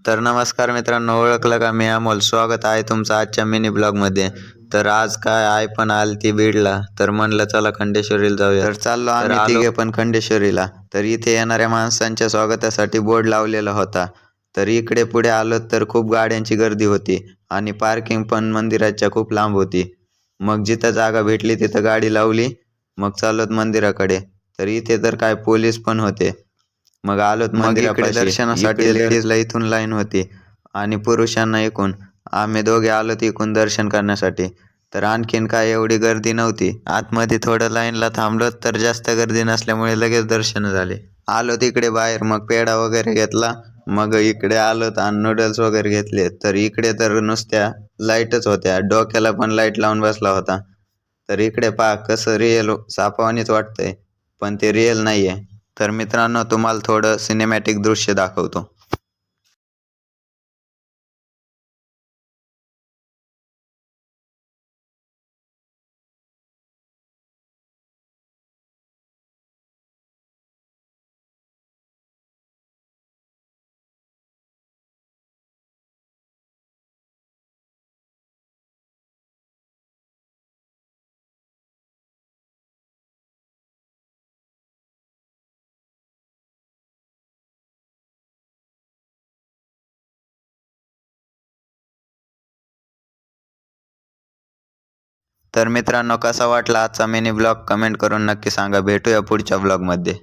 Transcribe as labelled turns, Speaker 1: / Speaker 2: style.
Speaker 1: तर नमस्कार मित्रांनो, ओळखलं का? मी अमोल. स्वागत आहे तुमचं आजच्या मिनी ब्लॉगमध्ये. तर आज काय आई पण आलती बीडला, तर म्हणलं चला खंडेश्वरीला जाऊया. तर चाललो आम्ही तिघे पण खंडेश्वरीला. तर इथे येणाऱ्या माणसांच्या स्वागतासाठी बोर्ड लावलेला होता. तर इकडे पुढे आलो तर खूप गाड्यांची गर्दी होती आणि पार्किंग पण मंदिराच्या खूप लांब होती. मग जिथं जागा भेटली तिथं गाडी लावली. मग चालत मंदिराकडे. तर इथे तर काय पोलीस पण होते. मग आलोत मंदिरापाशी. दर्शनासाठी लेडीजला इथून लाईन होती आणि पुरुषांना इकून. आम्ही दोघे आलोत इकून दर्शन करण्यासाठी. तर आणखीन काय एवढी गर्दी नव्हती. आतमध्ये थोडं लाईनला थांबलो तर जास्त गर्दी नसल्यामुळे लगेच दर्शन झाले. आलो तिकडे बाहेर, मग पेढा वगैरे घेतला. मग इकडे आलोत आणि नूडल्स वगैरे घेतले. तर इकडे तर नुसत्या लाईटच होत्या, डोक्याला पण लाईट लावून बसला होता. तर इकडे पहा कसं रिअल सापावानीच वाटतंय, पण ते रिअल नाहीये. तर मित्रांनो, तुम्हाला थोडं सिनेमॅटिक दृश्य दाखवतो. तर मित्रांनो, कसा वाटला आजचा मिनी ब्लॉग कमेंट करून नक्की सांगा. भेटूया पुढच्या ब्लॉगमध्ये.